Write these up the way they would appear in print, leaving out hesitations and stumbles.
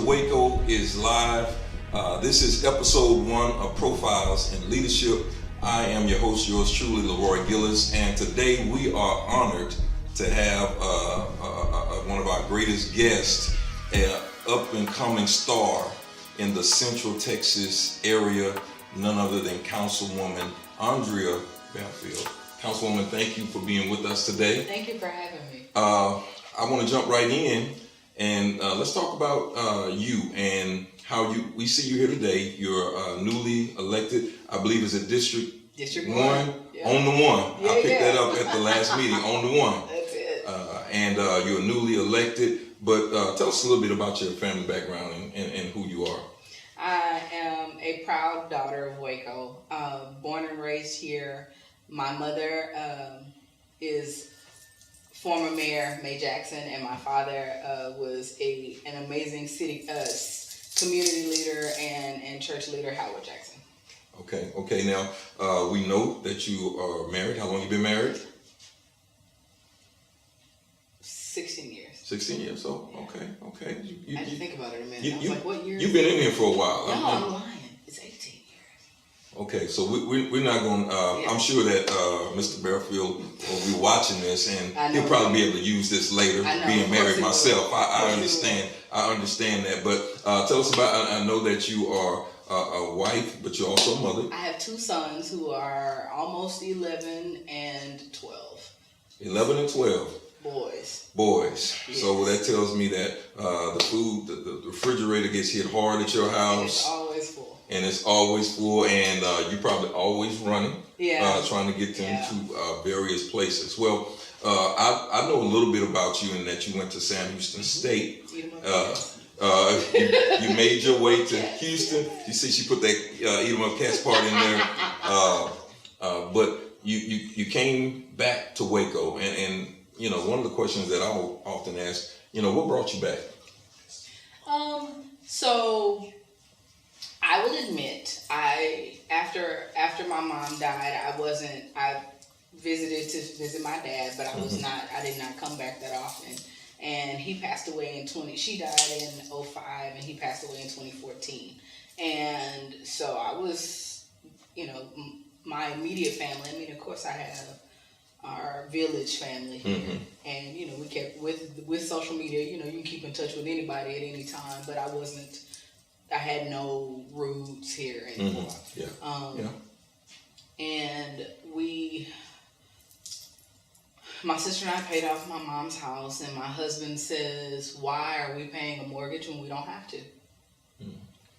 Waco Is live. This is episode 1 of Profiles in Leadership. I am your host, yours truly, LeRoy Gillis, and today we are honored to have one of our greatest guests, an up-and-coming star in the Central Texas area, none other than Councilwoman Andrea Belfield. Councilwoman, thank you for being with us today. Thank you for having me. I want to jump right in and let's talk about you and how we see you here today. You're newly elected, I believe is it District 1? Yeah. On the 1. Yeah, I picked that up at the last meeting, on the 1. That's it. And you're newly elected, but tell us a little bit about your family background and who you are. I am a proud daughter of Waco, born and raised here. My mother is former Mayor May Jackson, and my father was an amazing city community leader and church leader, Howard Jackson. Okay. Now, we know that you are married. How long have you been married? 16 years. 16 years old? Yeah. Okay. I had to think about it a minute. I was like, what year? You've been in here for a while. No, I'm lying. It's 18 years. Okay, so we're not going to, I'm sure that Mr. Bearfield will be watching this, and he'll probably be able to use this later, being married myself. I understand that, but tell us about, I know that you are a wife, but you're also a mother. I have 2 sons who are almost 11 and 12. 11 and 12. Boys. Yes. So that tells me that the refrigerator gets hit hard at your house. It's always full. And it's always full, and you're probably always running, trying to get them to various places. Well, I know a little bit about you in that you went to Sam Houston State. You made your way to Houston. You see, she put that Eat 'em Up Cats part in there. But you came back to Waco, and you know, one of the questions that I often ask, you know, what brought you back? So I will admit, after my mom died, I visited to visit my dad, but I did not come back that often. And he passed away she died in 2005, and he passed away in 2014. And so I was, my immediate family, I mean, of course I have our village family here, and we kept with social media, you can keep in touch with anybody at any time, but I had no roots here anymore. And my sister and I paid off my mom's house, and my husband says, why are we paying a mortgage when we don't have to?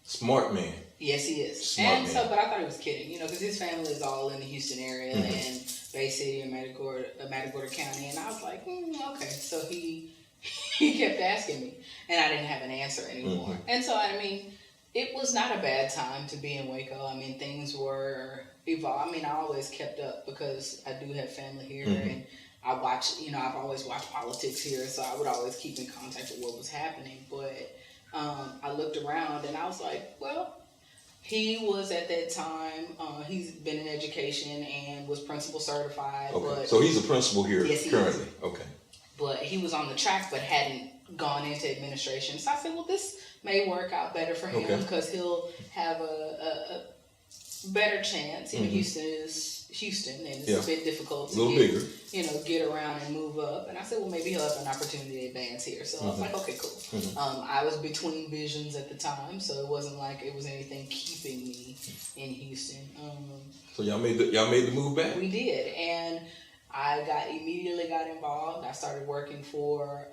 Smart man. Yes, he is. Smart man. But I thought he was kidding, because his family is all in the Houston area and Bay City and Matagorda County, and I was like, okay. So he kept asking me, and I didn't have an answer anymore. And so, I mean, it was not a bad time to be in Waco. I mean, things were evolved. I mean, I always kept up because I do have family here, and I watch, I've always watched politics here, so I would always keep in contact with what was happening. But I looked around, and I was like, well, he was at that time, he's been in education and was principal certified. Okay, but so he's a principal here currently. Is. Okay. But he was on the track but hadn't gone into administration. So I said, well, this may work out better for him because he'll have a better chance. Houston is Houston, and it's a bit difficult to get around and move up. And I said, well, maybe he'll have an opportunity to advance here. So I was like, okay, cool. I was between visions at the time, so it wasn't like it was anything keeping me in Houston. So y'all made the move back? We did, and I immediately got involved. I started working for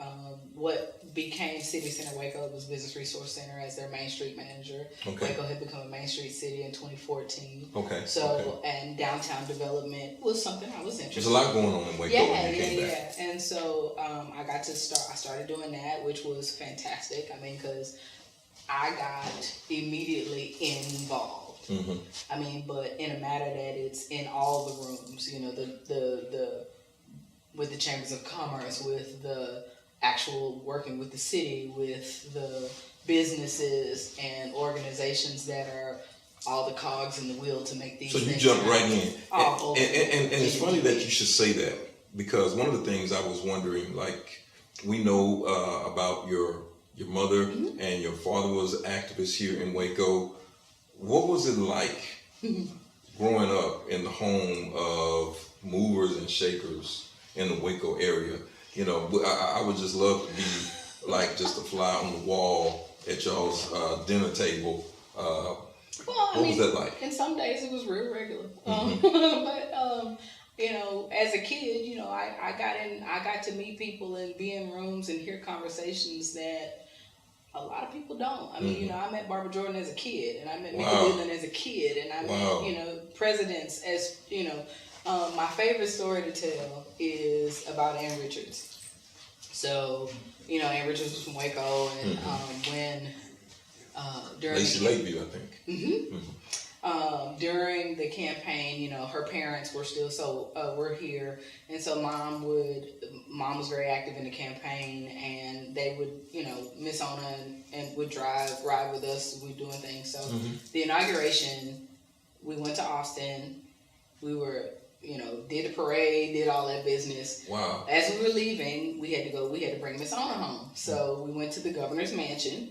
what became City Center Waco. It was Business Resource Center as their Main Street manager. Okay. Waco had become a Main Street city in 2014. Okay. So, and downtown development was something I was interested in. There's a lot going on in Waco when you came back. And so I started doing that, which was fantastic. I mean, because I got immediately involved. I mean, but in a matter that it's in all the rooms, the with the chambers of commerce, with the actual working with the city, with the businesses and organizations that are all the cogs in the wheel to make these things happen. So you jump right in. And it's funny that you should say that, because one of the things I was wondering, like, we know about your your mother and your father was an activist here in Waco. What was it like growing up in the home of movers and shakers in the Waco area? You know, I would just love to be like just a fly on the wall at y'all's dinner table. What was that like? In some days it was real regular. But you know, as a kid, you know, I got to meet people and be in rooms and hear conversations that a lot of people don't. I mean, you know, I met Barbara Jordan as a kid, and I met Mickey Whelan as a kid, and I met, you know, presidents as, you know. My favorite story to tell is about Ann Richards. So, you know, Ann Richards was from Waco, and when during Lacey Lakeview, I think. During the campaign, you know, her parents were still were here, and so mom was very active in the campaign, and they would, you know, Miss Ona and would ride with us, we doing things. So the inauguration, we went to Austin, we were, you know, did the parade, did all that business. Wow. As we were leaving, we had to bring Miss Ona home. So we went to the governor's mansion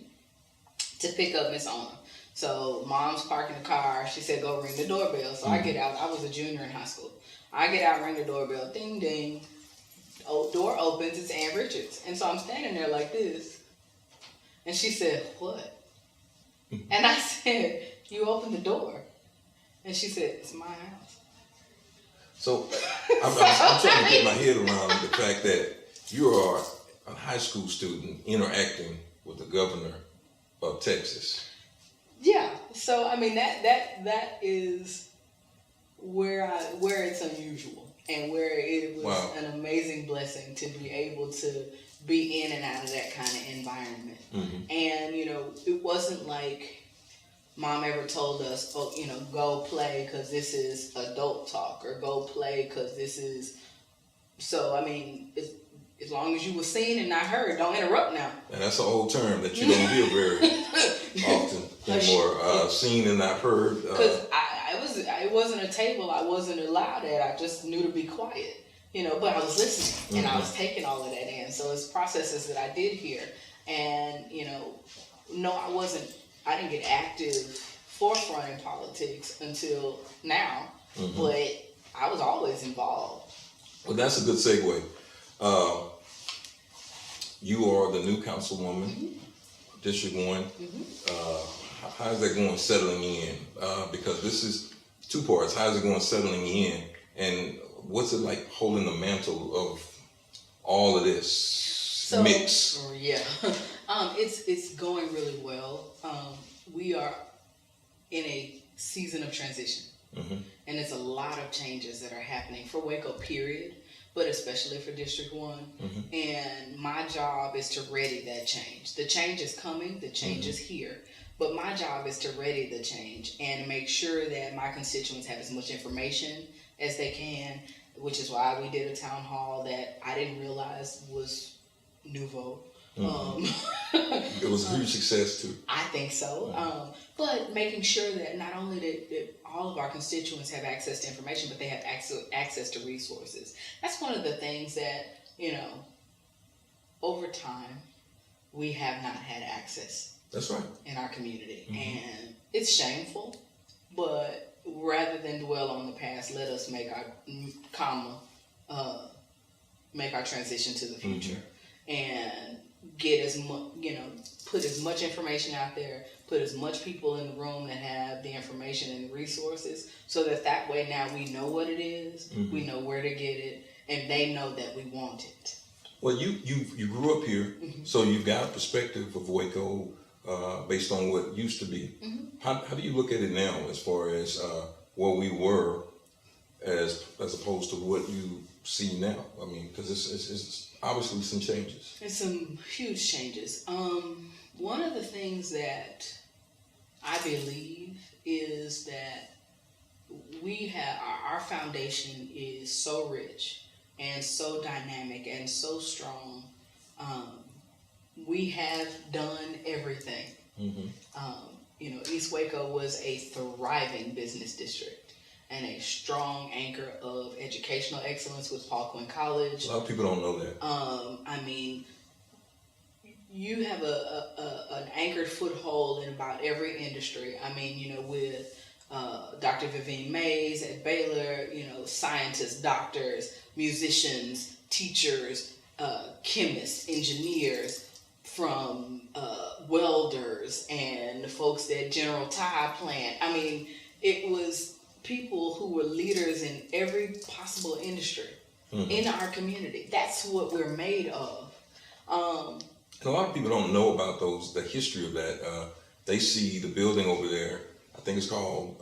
to pick up Miss Ona. So mom's parking the car. She said, go ring the doorbell. So I get out. I was a junior in high school. I get out, ring the doorbell. Ding, ding. Door opens. It's Ann Richards. And so I'm standing there like this. And she said, what? And I said, you opened the door. And she said, it's my house. So I'm trying to get my head around the fact that you are a high school student interacting with the governor of Texas. Yeah, so I mean that is where it's unusual and where it was an amazing blessing to be able to be in and out of that kind of environment. And you know, it wasn't like mom ever told us, oh, you know, go play because this is adult talk, or go play because this is. So I mean, as long as you were seen and not heard, don't interrupt now. And that's an old term that you don't hear very often anymore. Seen and not heard. Because it wasn't a table I wasn't allowed at. I just knew to be quiet, you know. But I was listening and I was taking all of that in. So it's processes that I did here, and you know, no, I didn't get active forefront in politics until now, but I was always involved. Well, that's a good segue. You are the new councilwoman, District 1. How's that going settling in? Because this is two parts. How's it going settling in? And what's it like holding the mantle of all of this mix? Yeah, it's going really well. We are in a season of transition, and there's a lot of changes that are happening for Waco, period, but especially for District 1. And my job is to ready that change. The change is coming, the change is here, but my job is to ready the change and make sure that my constituents have as much information as they can, which is why we did a town hall that I didn't realize was nouveau. It was a huge success too. I think so. But making sure that not only that all of our constituents have access to information, but they have access to resources. That's one of the things that, you know, over time, we have not had access. That's right. In our community. And it's shameful, but rather than dwell on the past, let us make our make our transition to the future. And get as much, you know, put as much information out there, put as much people in the room that have the information and the resources, so that way now we know what it is, we know where to get it, and they know that we want it. Well, you grew up here, so you've got a perspective of Waco based on what used to be. How do you look at it now as far as where we were as opposed to what you see now? I mean, because it's obviously some changes. There's some huge changes. One of the things that I believe is that we have our foundation is so rich and so dynamic and so strong. We have done everything. You know, East Waco was a thriving business district and a strong anchor of educational excellence with Paul Quinn College. A lot of people don't know that. I mean, you have an anchored foothold in about every industry. I mean, with Dr. Vivian Mays at Baylor, scientists, doctors, musicians, teachers, chemists, engineers, from welders and the folks at General Tire plant. I mean, it was people who were leaders in every possible industry in our community. That's what we're made of. A lot of people don't know about the history of that. They see the building over there. I think it's called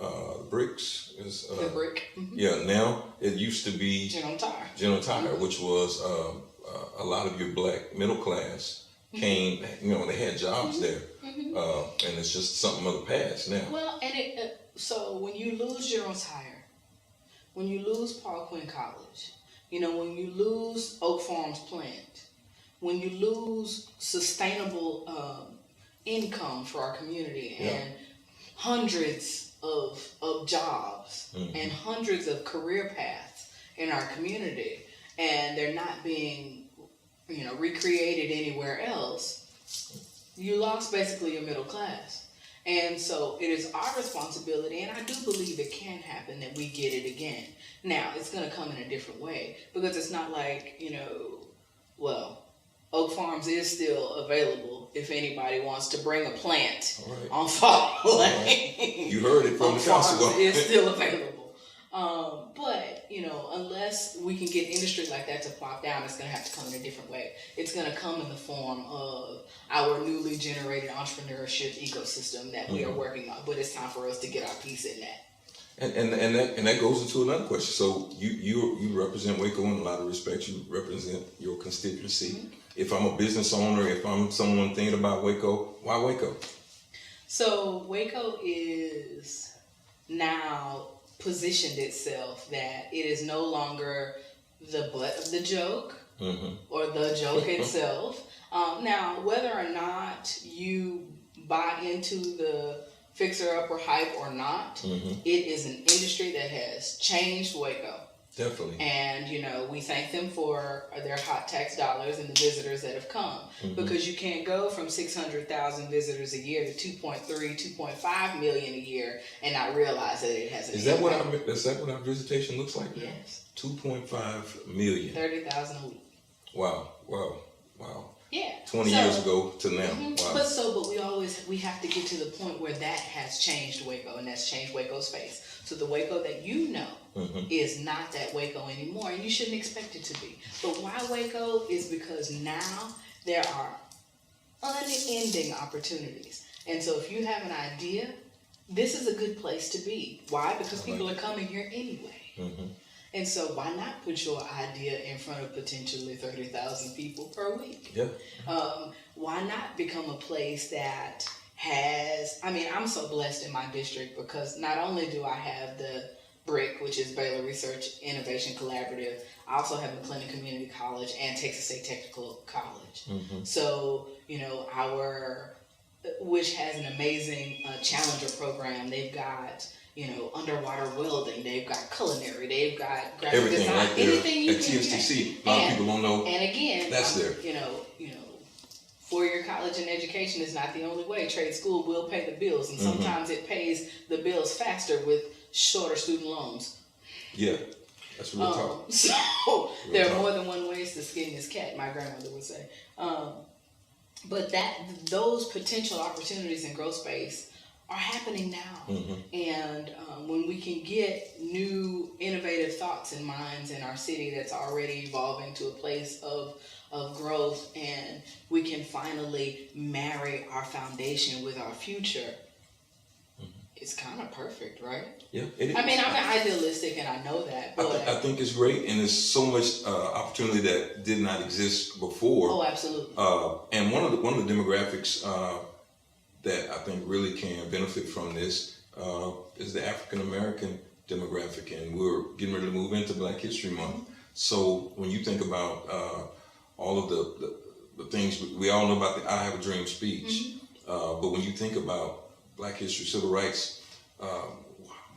Bricks. The Brick. Mm-hmm. Yeah, now it used to be General Tire. General Tire, which was a lot of your black middle class came. They had jobs there, and it's just something of the past now. Well, and so when you lose General Tire, when you lose Paul Quinn College, when you lose Oak Farms plant, when you lose sustainable income for our community and hundreds of jobs and hundreds of career paths in our community, and they're not being, recreated anywhere else, you lost basically your middle class. And so it is our responsibility, and I do believe it can happen, that we get it again. Now, it's going to come in a different way, because it's not like, Oak Farms is still available if anybody wants to bring a plant on Fall Lane. Right. You heard it from the council. It's still available. But, unless we can get industry like that to pop down, it's going to have to come in a different way. It's going to come in the form of our newly generated entrepreneurship ecosystem that we are working on. But it's time for us to get our piece in that. And that goes into another question. So you represent Waco in a lot of respects. You represent your constituency. Mm-hmm. If I'm a business owner, if I'm someone thinking about Waco, why Waco? So Waco is now positioned itself that it is no longer the butt of the joke or the joke itself. Now, whether or not you buy into the fixer-upper hype or not, it is an industry that has changed Waco. Definitely. And, we thank them for their hot tax dollars and the visitors that have come. Because you can't go from 600,000 visitors a year to 2.3, 2.5 million a year and not realize that it has an impact. Is that what our visitation looks like now? Yes. 2.5 million. 30,000 a week. Wow. Yeah. 20 years ago to now. Wow. But we have to get to the point where that has changed Waco, and that's changed Waco's face. So the Waco that is not that Waco anymore, and you shouldn't expect it to be. But why Waco is because now there are unending opportunities. And so if you have an idea, this is a good place to be. Why? Because people are coming here anyway. And so why not put your idea in front of potentially 30,000 people per week? Yeah. Why not become a place that I'm so blessed in my district, because not only do I have the BRIC, which is Baylor Research Innovation Collaborative, I also have McLennan Community College and Texas State Technical College. So, which has an amazing Challenger program. They've got underwater welding, they've got culinary, they've got graphic design, right there. Anything you at can TSTC. A lot of people don't know. And again, that's there. 4-year college and education is not the only way. Trade school will pay the bills, and sometimes it pays the bills faster with shorter student loans. Yeah, that's real talk. So there are more than one ways to skin this cat, my grandmother would say. But those potential opportunities in growth space are happening now. And when we can get new innovative thoughts and minds in our city that's already evolving to a place of growth, and we can finally marry our foundation with our future, it's kind of perfect, right? Yeah, it is. I'm idealistic, and I know that. But I think it's great, and there's so much opportunity that did not exist before. Oh, absolutely. And one of the demographics that I think really can benefit from this is the African American demographic, and we're getting ready to move into Black History Month. So when you think about all of the things, we all know about the I Have a Dream speech, but when you think about Black history, civil rights,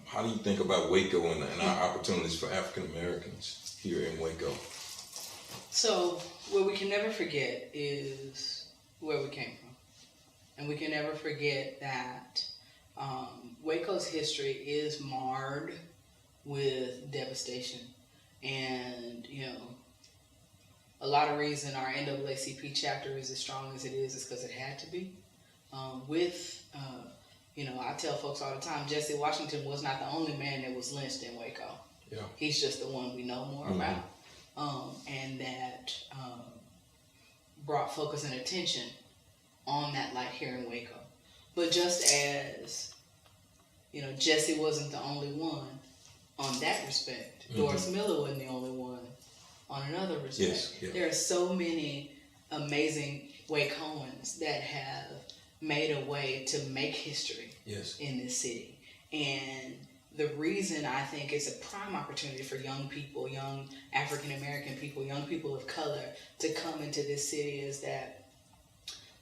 how do you think about Waco and our opportunities for African Americans here in Waco? So what we can never forget is where we came from. And we can never forget that Waco's history is marred with devastation. And, a lot of reason our NAACP chapter is as strong as it is because it had to be. I tell folks all the time, Jesse Washington was not the only man that was lynched in Waco. Yeah. He's just the one we know more about. And that brought focus and attention on that light here in Waco. But just as, Jesse wasn't the only one on that respect, Doris Miller wasn't the only one on another respect. Yes, yeah. There are so many amazing Wacoans that have made a way to make history in this city. And the reason I think it's a prime opportunity for young people, young African American people, young people of color to come into this city is that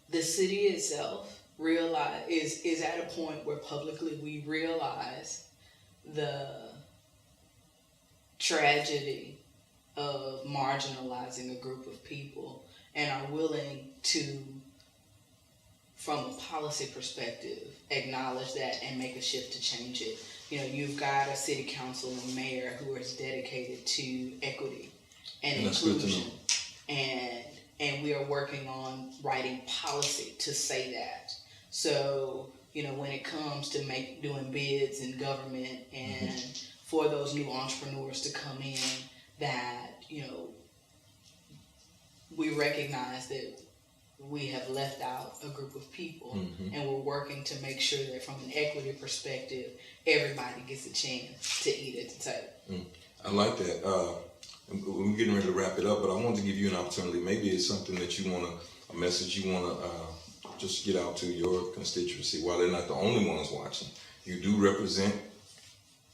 the city itself is at a point where publicly we realize the tragedy of marginalizing a group of people and are willing to, from a policy perspective, acknowledge that and make a shift to change it. You've got a city council and mayor who is dedicated to equity and inclusion. And we are working on writing policy to say that. So, when it comes to doing bids in government and for those new entrepreneurs to come in, that, we recognize that we have left out a group of people, and we're working to make sure that from an equity perspective, everybody gets a chance to eat at the table. I like that. We're getting ready to wrap it up, but I want to give you an opportunity. Maybe it's something that you want a message you want to just get out to your constituency. While they're not the only ones watching, you do represent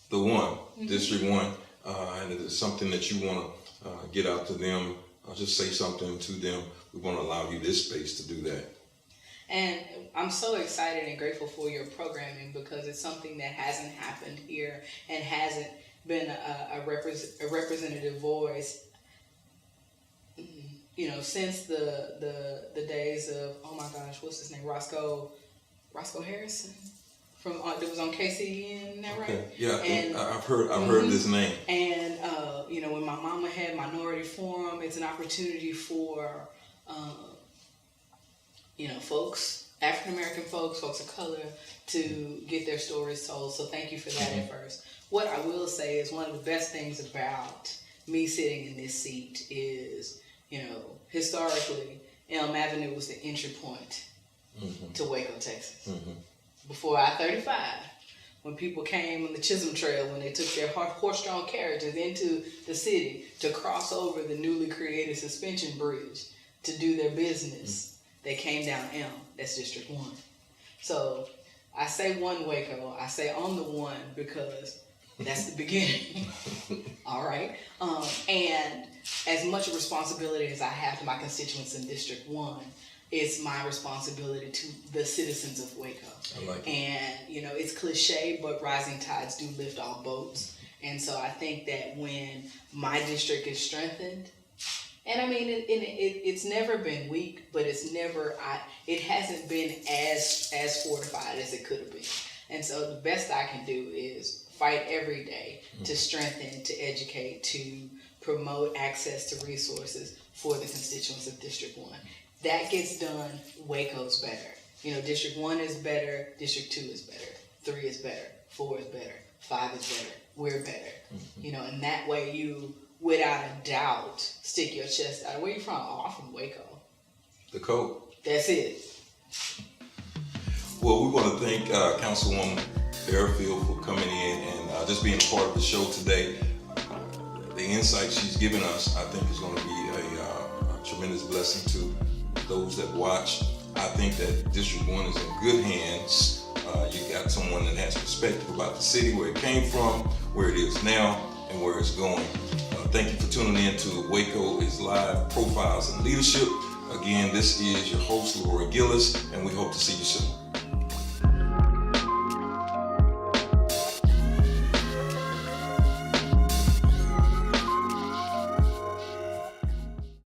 the one, District 1, and if it's something that you want to get out to them, just say something to them. We want to allow you this space to do that. And I'm so excited and grateful for your programming because it's something that hasn't happened here and hasn't been a representative voice, since the days of, oh my gosh, what's his name, Roscoe Harrison that was on KCN, isn't that right? Okay. Yeah, and I've heard this name. And when my mama had Minority Forum, it's an opportunity for folks, African American folks of color, to get their stories told. So thank you for that at first. What I will say is one of the best things about me sitting in this seat is, historically, Elm Avenue was the entry point to Waco, Texas. Before I-35, when people came on the Chisholm Trail, when they took their horse-drawn carriages into the city to cross over the newly created suspension bridge to do their business, they came down Elm. That's District 1. So I say one Waco, I say on the one because that's the beginning. All right. And as much a responsibility as I have to my constituents in District 1, it's my responsibility to the citizens of Waco. I like it. And, it's cliche, but rising tides do lift all boats. And so I think that when my district is strengthened, and I mean, it's never been weak, but it hasn't been as fortified as it could have been. And so the best I can do is fight every day to strengthen, to educate, to promote access to resources for the constituents of District 1. That gets done, Waco's better. District 1 is better, District 2 is better, 3 is better, 4 is better, 5 is better, we're better. And that way you, without a doubt, stick your chest out. Where you from? Oh, I'm from Waco. The code. That's it. Well, we want to thank Councilwoman Fairfield for coming in and just being a part of the show today. The insight she's given us, I think, is going to be a tremendous blessing to those that watch. I think that District 1 is in good hands. You got someone that has perspective about the city, where it came from, where it is now, and where it's going. Thank you for tuning in to Waco Is Live Profiles in Leadership. Again, this is your host, LeRoy Gillis, and we hope to see you soon.